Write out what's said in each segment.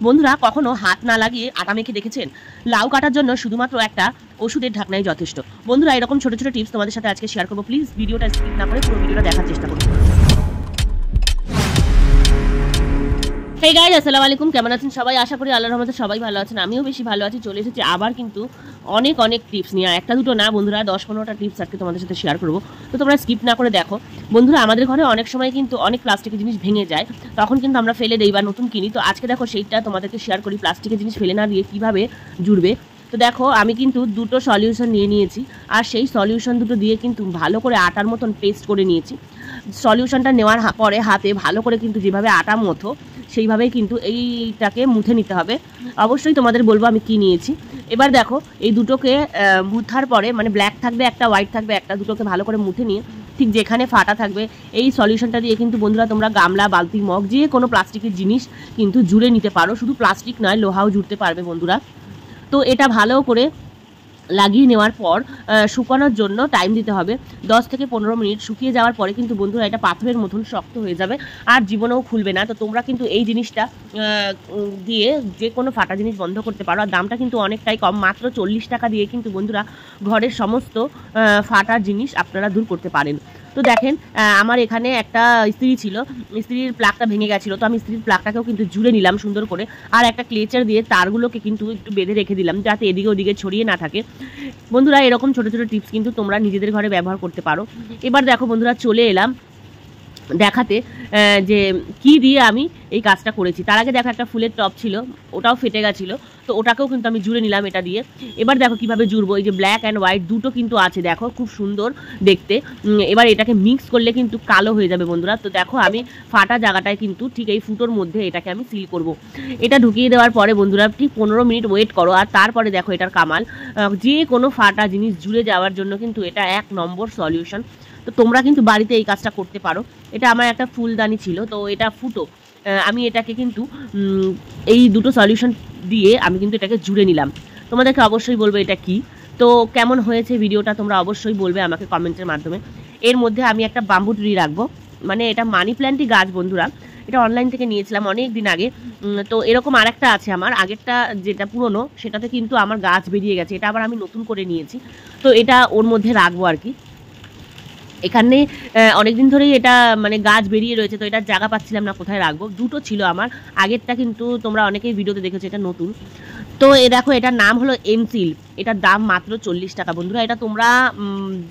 বন্ধুরা কখনো হাত না লাগিয়ে আটা মেখে দেখেছেন? লাউ কাটার জন্য শুধুমাত্র একটা ওষুধের ঢাকনাই যথেষ্ট। বন্ধুরা এরকম ছোট ছোট টিপস তোমাদের সাথে আজকে শেয়ার করবো। প্লিজ ভিডিওটা স্কিপ না করে পুরো ভিডিওটা দেখার চেষ্টা করুন। হেই গাইস, আসসালামু আলাইকুম। কেমন আছেন সবাই? আশা করি আল্লাহর রহমতে সবাই ভালো আছেন। আমিও বেশি ভালো আছি। চলে এসেছি আবার কিন্তু অনেক টিপস নিয়ে। একটা দুটো না বন্ধুরা, 10-15টা টিপস আজকে তোমাদের সাথে শেয়ার করবো। তো তোমরা স্কিপ না করে দেখো। বন্ধুরা আমাদের ঘরে অনেক সময় কিন্তু অনেক প্লাস্টিকের জিনিস ভেঙে যায়, তখন কিন্তু আমরা ফেলে দেই বা নতুন কিনি। তো আজকে দেখো সেইটা তোমাদেরকে শেয়ার করি, প্লাস্টিকের জিনিস ফেলে না দিয়ে কীভাবে জুড়বে। তো দেখো আমি কিন্তু দুটো সলিউশন নিয়ে নিয়েছি, আর সেই সলিউশন দুটো দিয়ে কিন্তু ভালো করে আটার মতন পেস্ট করে নিয়েছি। সলিউশনটা নেওয়ার পরে হাতে ভালো করে কিন্তু যেভাবে আটা মথো সেইভাবেই কিন্তু এইটাকে মুথে নিতে হবে। অবশ্যই তোমাদের বলবো আমি কি নিয়েছি। এবার দেখো এই দুটোকে মুথার পরে, মানে ব্ল্যাক থাকবে একটা, হোয়াইট থাকবে একটা, দুটোকে ভালো করে মুথে নিয়ে ঠিক যেখানে ফাটা থাকবে এই সলিউশনটা দিয়ে কিন্তু বন্ধুরা তোমরা গামলা, বালতি, মগ যে কোনো প্লাস্টিকের জিনিস কিন্তু জুড়ে নিতে পারো। শুধু প্লাস্টিক নয়, লোহাও জুড়তে পারবে বন্ধুরা। তো এটা ভালো করে লাগিয়ে নেওয়ার পর শুকানোর জন্য টাইম দিতে হবে 10 থেকে 15 মিনিট। শুকিয়ে যাওয়ার পরে কিন্তু বন্ধুরা এটা পাথরের মতন শক্ত হয়ে যাবে আর জীবনেও খুলবে না। তো তোমরা কিন্তু এই জিনিসটা দিয়ে যে কোনো ফাটা জিনিস বন্ধ করতে পারো। আর দামটা কিন্তু অনেকটাই কম, মাত্র 40 টাকা দিয়ে কিন্তু বন্ধুরা ঘরের সমস্ত ফাটার জিনিস আপনারা দূর করতে পারেন। তো দেখেন আমার এখানে একটা ইস্ত্রি ছিল, ইস্ত্রির প্লাগটা ভেঙে গেছিলো, তো আমি ইস্ত্রির প্লাগটাকেও কিন্তু জুড়ে নিলাম সুন্দর করে। আর একটা ক্লেচার দিয়ে তারগুলোকে কিন্তু একটু বেঁধে রেখে দিলাম যাতে এদিকে ওদিকে ছড়িয়ে না থাকে। বন্ধুরা এরকম ছোট ছোট টিপস কিন্তু তোমরা নিজেদের ঘরে ব্যবহার করতে পারো। এবার দেখো বন্ধুরা চলে এলাম দেখাতে যে কি দিয়ে আমি এই কাজটা করেছি। তার আগে দেখো একটা ফুলের টপ ছিল, ওটাও ফেটে গেছিলো, তো ওটাকেও কিন্তু আমি জুড়ে নিলাম এটা দিয়ে। এবার দেখো কিভাবে জুড়বো। এই যে ব্ল্যাক অ্যান্ড হোয়াইট দুটো কিন্তু আছে, দেখো খুব সুন্দর দেখতে। এবার এটাকে মিক্স করলে কিন্তু কালো হয়ে যাবে বন্ধুরা। তো দেখো আমি ফাটা জায়গাটায় কিন্তু ঠিক এই ফুটোর মধ্যে এটাকে আমি সিল করব। এটা ঢুকিয়ে দেওয়ার পরে বন্ধুরা ঠিক 15 মিনিট ওয়েট করো। আর তারপরে দেখো এটার কামাল, যে কোনো ফাটা জিনিস জুড়ে যাওয়ার জন্য কিন্তু এটা 1 নম্বর সলিউশন। তো তোমরা কিন্তু বাড়িতে এই কাজটা করতে পারো। এটা আমার একটা ফুলদানি ছিল, তো এটা ফুটো, আমি এটাকে কিন্তু এই দুটো সলিউশন দিয়ে আমি কিন্তু এটাকে জুড়ে নিলাম। তোমাদেরকে অবশ্যই বলবো এটা কি। তো কেমন হয়েছে ভিডিওটা তোমরা অবশ্যই বলবে আমাকে কমেন্টের মাধ্যমে। এর মধ্যে আমি একটা বাম্বু ট্রি রাখবো, মানে এটা মানি প্ল্যান্টই গাছ বন্ধুরা। এটা অনলাইন থেকে নিয়েছিলাম অনেক দিন আগে। তো এরকম আরেকটা আছে আমার, আগেরটা যেটা পুরনো সেটাতে কিন্তু আমার গাছ বেরিয়ে গেছে, এটা আবার আমি নতুন করে নিয়েছি। তো এটা ওর মধ্যে রাখবো আর কি। এখানে অনেকদিন ধরেই এটা মানে গাছ বেরিয়ে রয়েছে, তো এটার জায়গা পাচ্ছিলাম না কোথায় রাখবো। দুটো ছিল আমার, আগেরটা কিন্তু তোমরা অনেকেই ভিডিওতে দেখেছো, এটা নতুন। তো এ দেখো এটার নাম হলো এমসিল, এটার দাম মাত্র 40 টাকা বন্ধুরা। এটা তোমরা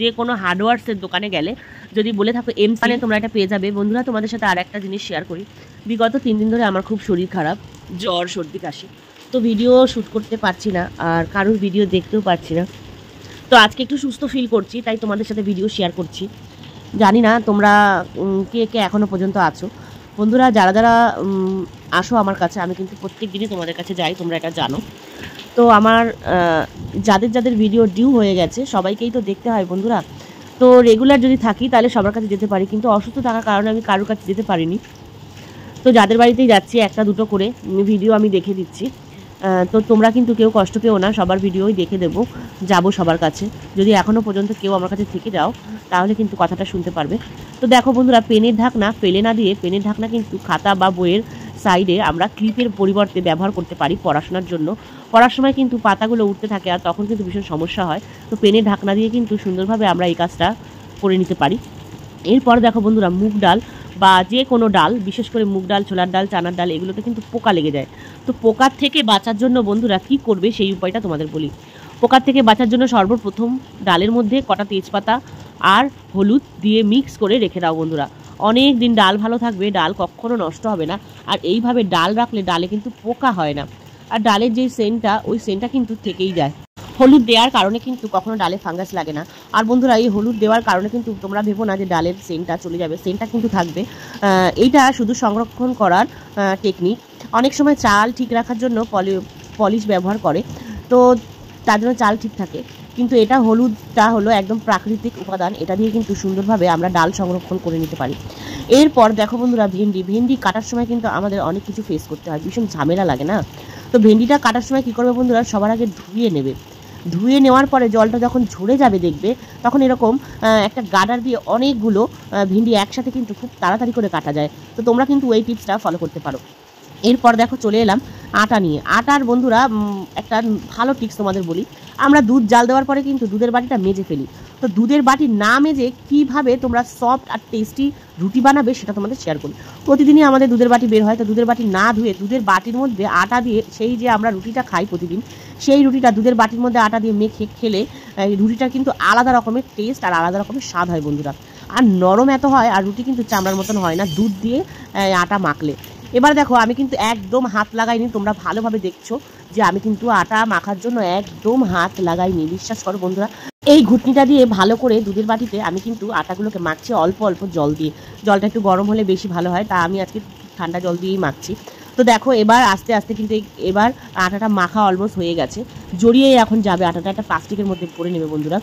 যে কোনো হার্ডওয়্যার্সের দোকানে গেলে যদি বলে থাকো এমসিল, তোমরা এটা পেয়ে যাবে বন্ধুরা। তোমাদের সাথে আর একটা জিনিস শেয়ার করি। বিগত 3 দিন ধরে আমার খুব শরীর খারাপ, জ্বর, সর্দি, কাশি। তো ভিডিও শ্যুট করতে পারছি না আর কারোর ভিডিও দেখতেও পারছি না। তো আজকে একটু সুস্থ ফিল করছি, তাই তোমাদের সাথে ভিডিও শেয়ার করছি। জানি না তোমরা কে কে এখনও পর্যন্ত আছো বন্ধুরা। যারা যারা আসো আমার কাছে, আমি কিন্তু প্রত্যেক দিনই তোমাদের কাছে যাই, তোমরা এটা জানো। তো আমার যাদের যাদের ভিডিও ডিউ হয়ে গেছে সবাইকেই তো দেখতে হয় বন্ধুরা। তো রেগুলার যদি থাকি তাহলে সবার কাছে যেতে পারি, কিন্তু অসুস্থ থাকার কারণে আমি কারোর কাছে যেতে পারিনি। তো যাদের বাড়িতেই যাচ্ছি একটা দুটো করে ভিডিও আমি দেখে দিচ্ছি। তো তোমরা কিন্তু কেউ কষ্ট পেও না, সবার ভিডিওই দেখে দেবো, যাবো সবার কাছে। যদি এখনও পর্যন্ত কেউ আমার কাছে থেকে যাও তাহলে কিন্তু কথাটা শুনতে পারবে। তো দেখো বন্ধুরা, পেনের ঢাকনা ফেলে না দিয়ে, পেনের ঢাকনা কিন্তু খাতা বা বইয়ের সাইডে আমরা ক্লিপের পরিবর্তে ব্যবহার করতে পারি পড়াশোনার জন্য। পড়ার সময় কিন্তু পাতাগুলো উঠতে থাকে আর তখন কিন্তু ভীষণ সমস্যা হয়। তো পেনের ঢাকনা দিয়ে কিন্তু সুন্দরভাবে আমরা এই কাজটা করে নিতে পারি। এরপর দেখো বন্ধুরা, মুগ ডাল বা যে কোনো ডাল, বিশেষ করে মুগ ডাল, ছোলার ডাল, চানার ডাল, এগুলোতে কিন্তু পোকা লেগে যায়। তো পোকার থেকে বাঁচার জন্য বন্ধুরা কি করবে সেই উপায়টা তোমাদের বলি। পোকার থেকে বাঁচার জন্য সর্বপ্রথম ডালের মধ্যে কটা তেজপাতা আর হলুদ দিয়ে মিক্স করে রেখে দাও বন্ধুরা। অনেক দিন ডাল ভালো থাকবে, ডাল কখনো নষ্ট হবে না। আর এইভাবে ডাল রাখলে ডালে কিন্তু পোকা হয় না, আর ডালের যে সেন্টটা, ওই সেন্টটা কিন্তু থেকেই যায়। হলুদ দেওয়ার কারণে কিন্তু কখনো ডালে ফাঙ্গাস লাগে না। আর বন্ধুরা এই হলুদ দেওয়ার কারণে কিন্তু তোমরা ভেবো না যে ডালের সেন্টটা চলে যাবে, সেন্টটা কিন্তু থাকবে। এইটা শুধু সংরক্ষণ করার টেকনিক। অনেক সময় চাল ঠিক রাখার জন্য পলিশ ব্যবহার করে, তো তার জন্য চাল ঠিক থাকে, কিন্তু এটা হলুদটা হলো একদম প্রাকৃতিক উপাদান, এটা দিয়ে কিন্তু সুন্দরভাবে আমরা ডাল সংরক্ষণ করে নিতে পারি। এরপর দেখো বন্ধুরা, ভেন্ডি কাটার সময় কিন্তু আমাদের অনেক কিছু ফেস করতে হয়, ভীষণ ঝামেলা লাগে না। তো ভেন্ডিটা কাটার সময় কী করবে বন্ধুরা, সবার আগে ধুয়ে নেবে। ধুয়ে নেওয়ার পরে জলটা যখন ঝরে যাবে দেখবে, তখন এরকম একটা গার্ডার দিয়ে অনেকগুলো ভেন্ডি একসাথে কিন্তু খুব তাড়াতাড়ি করে কাটা যায়। তো তোমরা কিন্তু এই টিপসটা ফলো করতে পারো। এরপর দেখো চলে এলাম আটা নিয়ে। আটার বন্ধুরা একটা ভালো টিপস তোমাদের বলি, আমরা দুধ জাল দেওয়ার পরে কিন্তু দুধের বাটিটা মেজে ফেলি। তো দুধের বাটি না মেজে কীভাবে তোমরা সফট আর টেস্টি রুটি বানাবে সেটা তোমাদের শেয়ার করি। প্রতিদিনই আমাদের দুধের বাটি বের হয়, তো দুধের বাটি না ধুয়ে দুধের বাটির মধ্যে আটা দিয়ে সেই যে আমরা রুটিটা খাই প্রতিদিন, সেই রুটিটা দুধের বাটির মধ্যে আটা দিয়ে মেখে খেলে রুটিটার কিন্তু আলাদা রকমের টেস্ট আর আলাদা রকমের স্বাদ হয় বন্ধুরা। আর নরম এত হয়, আর রুটি কিন্তু চামড়ার মতন হয় না দুধ দিয়ে আটা মাখলে। এবার দেখো আমি কিন্তু একদম হাত লাগাইনি, তোমরা ভালোভাবে দেখছো যে আমি কিন্তু আটা মাখার জন্য একদম হাত লাগাইনি, বিশ্বাস করো বন্ধুরা। এই ঘুটনিটা দিয়ে ভালো করে দুধের বাটিতে আমি কিন্তু আটাগুলোকে মাখছি অল্প অল্প জল দিয়ে। জলটা একটু গরম হলে বেশি ভালো হয়, তা আমি আজকে ঠান্ডা জল দিয়েই মাখছি। তো দেখো এবার আস্তে আস্তে কিন্তু এবার আটাটা মাখা অলমোস্ট হয়ে গেছে, জড়িয়ে এখন যাবে আটাটা একটা প্লাস্টিকের মধ্যে পরে নেবে বন্ধুরা।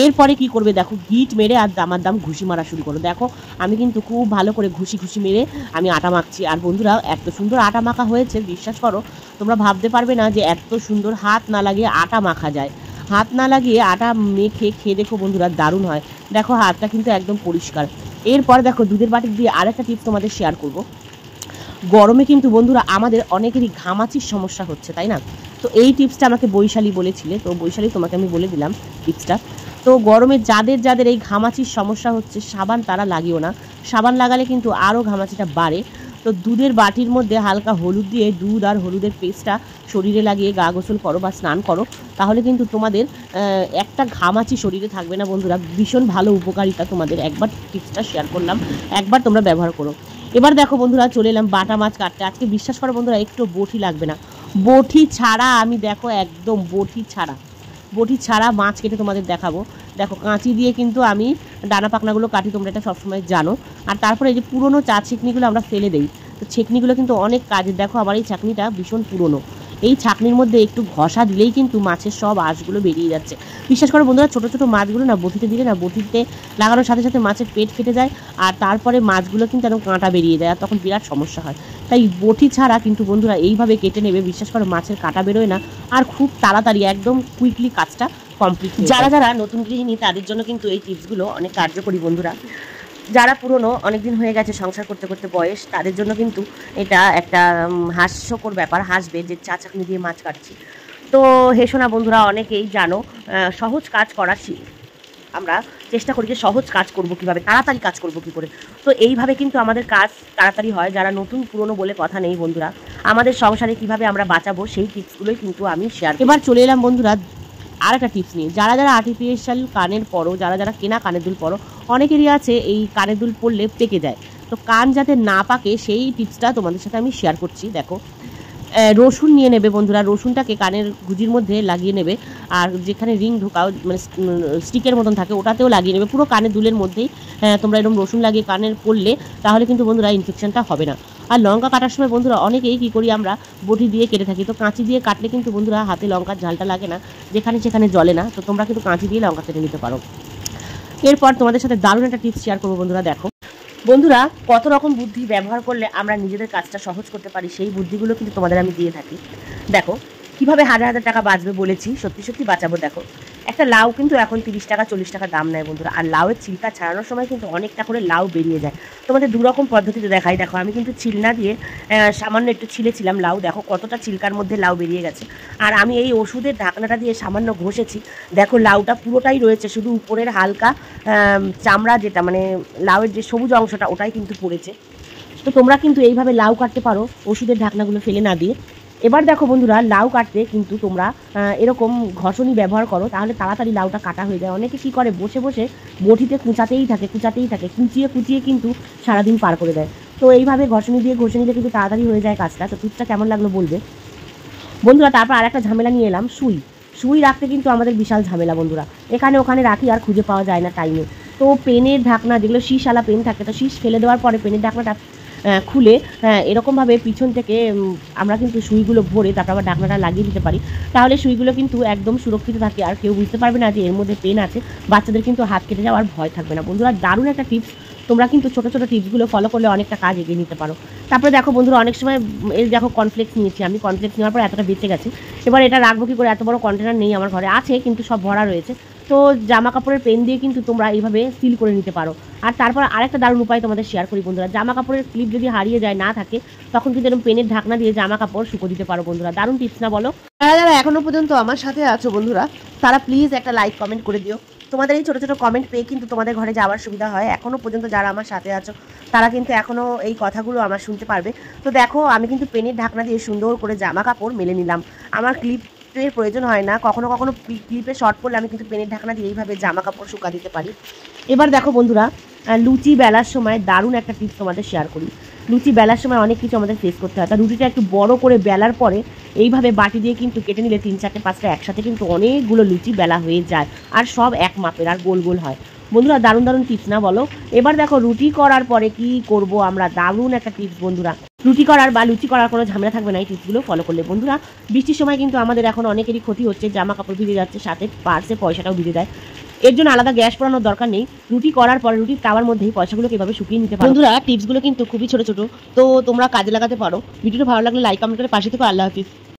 এরপরে কি করবে দেখো, গিট মেরে আর দামার দাম ঘুষি মারা শুরু করো। দেখো আমি কিন্তু খুব ভালো করে ঘুষি ঘুষি মেরে আমি আটা মাখছি। আর বন্ধুরা এত সুন্দর আটা মাখা হয়েছে, বিশ্বাস করো তোমরা ভাবতে পারবে না যে এত সুন্দর হাত না লাগিয়ে আটা মাখা যায়। হাত না লাগিয়ে আটা মেখে খেয়ে দেখো বন্ধুরা, দারুণ হয়। দেখো হাতটা কিন্তু একদম পরিষ্কার। এরপর দেখো দুধের বাটি দিয়ে আরেকটা টিপস তোমাদের শেয়ার করব। গরমে কিন্তু বন্ধুরা আমাদের অনেকেরই ঘামাচির সমস্যা হচ্ছে, তাই না? তো এই টিপসটা আমাকে বৈশালী বলেছিলে, তো বৈশালী তোমাকে আমি বলে দিলাম টিপসটা। তো গরমে যাদের যাদের এই ঘামাচির সমস্যা হচ্ছে, সাবান তারা লাগিও না। সাবান লাগালে কিন্তু আরও ঘামাচিটা বাড়ে। তো দুধের বাটির মধ্যে হালকা হলুদ দিয়ে দুধ আর হলুদের পেস্টটা শরীরে লাগিয়ে গা গোসল করো বা স্নান করো, তাহলে কিন্তু তোমাদের একটা ঘামাচি শরীরে থাকবে না বন্ধুরা। ভীষণ ভালো উপকারিতা তোমাদের, একবার টিপসটা শেয়ার করলাম, একবার তোমরা ব্যবহার করো। এবার দেখো বন্ধুরা চলে এলাম বাটা মাছ কাটতে। আজকে বিশ্বাস করো বন্ধুরা একটু বটি লাগবে না, বটি ছাড়া আমি দেখো একদম বটি ছাড়া মাছ কেটে তোমাদের দেখাবো। দেখো কাঁচি দিয়ে কিন্তু আমি ডানা পাখনাগুলো কাটি, তোমরা এটা সবসময় জানো। আর তারপরে এই যে পুরনো চা ছেঁকনিগুলো আমরা ফেলে দিই, তো ছেঁকনিগুলো কিন্তু অনেক কাজের। দেখো আমার এই ছাঁকনিটা ভীষণ পুরনো, এই ছাঁকনির মধ্যে একটু ঘষা দিলেই কিন্তু মাছের সব আঁশগুলো বেরিয়ে যাচ্ছে। বিশ্বাস করো বন্ধুরা ছোটো ছোটো মাছগুলো না বটিতে দিলে না, বটিতে লাগানোর সাথে সাথে মাছের পেট ফেটে যায়, আর তারপরে মাছগুলো কিন্তু একদম কাঁটা বেরিয়ে যায়, আর তখন বিরাট সমস্যা হয়। তাই বটি ছাড়া কিন্তু বন্ধুরা এইভাবে কেটে নেবে, বিশ্বাস করো মাছের কাঁটা বেরোয় না, আর খুব তাড়াতাড়ি একদম কুইকলি কাজটা কমপ্লিট। যারা যারা নতুন গৃহিণী তাদের জন্য কিন্তু এই টিপসগুলো অনেক কার্যকরী বন্ধুরা। যারা পুরনো অনেকদিন হয়ে গেছে সংসার করতে করতে বয়স, তাদের জন্য কিন্তু এটা একটা হাস্যকর ব্যাপার, হাসবে যে চা চাকনি দিয়ে মাছ কাটছি। তো হেসো না বন্ধুরা, অনেকেই জানো সহজ কাজ করার আমরা চেষ্টা করি যে সহজ কাজ করব কীভাবে, তাড়াতাড়ি কাজ করব কী করে। তো এইভাবে কিন্তু আমাদের কাজ তাড়াতাড়ি হয়। যারা নতুন পুরনো বলে কথা নেই বন্ধুরা, আমাদের সংসারে কীভাবে আমরা বাঁচাবো সেই টিপসগুলোই কিন্তু আমি শেয়ার। এবার চলে এলাম বন্ধুরা আর একটা টিপস নিয়ে। যারা যারা আর্টিফিশিয়াল কানের পরো, যারা যারা কেনা কানের দুল পরো, অনেকেরই আছে এই কানের দুল পরলে পেকে যায়। তো কান যাতে না পাকে সেই টিপসটা তোমাদের সাথে আমি শেয়ার করছি। দেখো রসুন নিয়ে নেবে বন্ধুরা, রসুনটাকে কানের গুজির মধ্যে লাগিয়ে নেবে, আর যেখানে রিং ঢোকাও মানে স্টিকের মতন থাকে ওটাতেও লাগিয়ে নেবে, পুরো কানের দুলের মধ্যেই তোমরা এরকম রসুন লাগিয়ে কানের পরলে তাহলে কিন্তু বন্ধুরা ইনফেকশনটা হবে না। আর লঙ্কা কাটার সময় বন্ধুরা অনেকেই কী করি আমরা বটি দিয়ে কেটে থাকি, তো কাঁচি দিয়ে কাটলে কিন্তু বন্ধুরা হাতে লঙ্কার ঝালটা লাগে না, যেখানে সেখানে জ্বলে না। তো তোমরা কিন্তু কাঁচি দিয়ে লঙ্কা কেটে নিতে পারো। এরপর তোমাদের সাথে দারুণ একটা টিপস শেয়ার করবো বন্ধুরা। দেখো বন্ধুরা কত রকম বুদ্ধি ব্যবহার করলে আমরা নিজেদের কাজটা সহজ করতে পারি, সেই বুদ্ধিগুলো কিন্তু তোমাদের আমি দিয়ে থাকি। দেখো কীভাবে হাজার হাজার টাকা বাঁচবে বলেছি, সত্যি সত্যি বাঁচাবো। দেখো একটা লাউ কিন্তু এখন 30 টাকা 40 টাকা দাম নেয় বন্ধুরা, আর লাউয়ের ছিলকা ছাড়ানোর সময় কিন্তু অনেকটা করে লাউ বেরিয়ে যায়। তোমাদের দুরকম পদ্ধতিতে দেখাই। দেখো আমি কিন্তু ছিলনা দিয়ে সামান্য একটু ছিলেছিলাম লাউ, দেখো কতটা ছিলকার মধ্যে লাউ বেরিয়ে গেছে। আর আমি এই ওষুধের ঢাকনাটা দিয়ে সামান্য ঘষেছি, দেখো লাউটা পুরোটাই রয়েছে, শুধু উপরের হালকা চামড়া যেটা মানে লাউয়ের যে সবুজ অংশটা ওটাই কিন্তু পড়েছে। তো তোমরা কিন্তু এইভাবে লাউ কাটতে পারো ওষুধের ঢাকনাগুলো ফেলে না দিয়ে। এবার দেখো বন্ধুরা লাউ কাটতে কিন্তু তোমরা এরকম ঘষণি ব্যবহার করো, তাহলে তাড়াতাড়ি লাউটা কাটা হয়ে যায়। অনেকে কী করে বসে বসে বটিতে কুচাতেই থাকে কুচিয়ে কিন্তু সারাদিন পার করে দেয়। তো এইভাবে ঘষণি দিয়ে ঘষে নিলে কিন্তু তাড়াতাড়ি হয়ে যায় কাজটা। তো টিপসটা কেমন লাগলো বলবে বন্ধুরা। তারপর আর একটা ঝামেলা নিয়ে এলাম, সুই রাখতে কিন্তু আমাদের বিশাল ঝামেলা বন্ধুরা, এখানে ওখানে রাখি আর খুঁজে পাওয়া যায় না টাইমে। তো পেনের ঢাকনা যেগুলো শীষওয়ালা পেন থাকে, তো শীষ ফেলে দেওয়ার পরে পেনের ঢাকনাটা খুলে এরকমভাবে পিছন থেকে আমরা কিন্তু সুইগুলো ভরে তারপর আবার ঢাকনাটা লাগিয়ে দিতে পারি, তাহলে সুইগুলো কিন্তু একদম সুরক্ষিত থাকে, আর কেউ বুঝতে পারবে না যে এর মধ্যে পেন আছে। বাচ্চাদের কিন্তু হাত কেটে যাওয়ার ভয় থাকবে না বন্ধুরা। দারুণ একটা টিপস, তোমরা কিন্তু ছোটো ছোটো টিপসগুলো ফলো করলে অনেকটা কাজ এগিয়ে নিতে পারো। তারপরে দেখো বন্ধুরা অনেক সময় এই দেখো কর্নফ্লেক্স নিয়েছি আমি, কর্নফ্লেক্স নেওয়ার পর এতটা বেঁচে গেছে। এবার এটা রাখবো কী করে, এত বড় কন্টেনার নেই আমার ঘরে, আছে কিন্তু সব ভরা রয়েছে। তো জামা কাপড়ের পেন দিয়ে কিন্তু তোমরা এইভাবে সিল করে নিতে পারো। আর তারপর আরেকটা দারুণ উপায় তোমাদের শেয়ার করি বন্ধুরা, জামা কাপড়ের ক্লিপ যদি হারিয়ে যায় না থাকে তখন কিন্তু এরকম পেনের ঢাকনা দিয়ে জামা কাপড় শুকো দিতে পারো বন্ধুরা। দারুণ টিপস না বলো? যারা যারা এখনো পর্যন্ত আমার সাথে আছো বন্ধুরা, তারা প্লিজ একটা লাইক কমেন্ট করে দিও। তোমাদের এই ছোটো ছোটো কমেন্ট পেয়ে কিন্তু তোমাদের ঘরে যাওয়ার সুবিধা হয়। এখনো পর্যন্ত যারা আমার সাথে আছো তারা কিন্তু এখনো এই কথাগুলো আমার শুনতে পারবে। তো দেখো আমি কিন্তু পেনের ঢাকনা দিয়ে সুন্দর করে জামা কাপড় মেলে নিলাম। আমার ক্লিপের প্রয়োজন হয় না, কখনো কখনো ক্লিপে শর্ট পড়লে আমি কিন্তু পেনের ঢাকনা দিয়ে এইভাবে জামা কাপড় শুকা দিতে পারি। এবার দেখো বন্ধুরা, লুচি বেলার সময় দারুণ একটা টিপস তোমাদের শেয়ার করি। লুচি বেলার সময় অনেক কিছু আমাদের ফেস করতে হয়। তা রুটিটা একটু বড় করে বেলার পরে এইভাবে বাটি দিয়ে কিন্তু কেটে নিলে 3-4-5টা একসাথে কিন্তু অনেকগুলো লুচি বেলা হয়ে যায়, আর সব এক মাপের আর গোল গোল হয়। বন্ধুরা দারুণ দারুণ টিপস না বলো? এবার দেখো রুটি করার পরে কি করব আমরা, দারুণ একটা টিপস বন্ধুরা। রুটি করার বা লুচি করার কোনো ঝামেলা থাকবে না এই টিপসগুলো ফলো করলে বন্ধুরা। বৃষ্টির সময় কিন্তু আমাদের এখন অনেকেরই ক্ষতি হচ্ছে, জামা কাপড় ভিজে যাচ্ছে, সাথে পার্সে পয়সাটাও ভিজে যায়। এর জন্য আলাদা গ্যাস পোড়ানোর দরকার নেই। রুটি করার পরে রুটির তাওয়ার মধ্যেই পয়সাগুলো কিভাবে শুকিয়ে নিতে পারো বন্ধুরা। টিপসগুলো কিন্তু খুবই ছোট ছোট, তো তোমরা কাজে লাগাতে পারো। ভিডিওটা ভালো লাগলে লাইক কমেন্ট করে পাশে থেকো। আল্লাহ হাফিজ।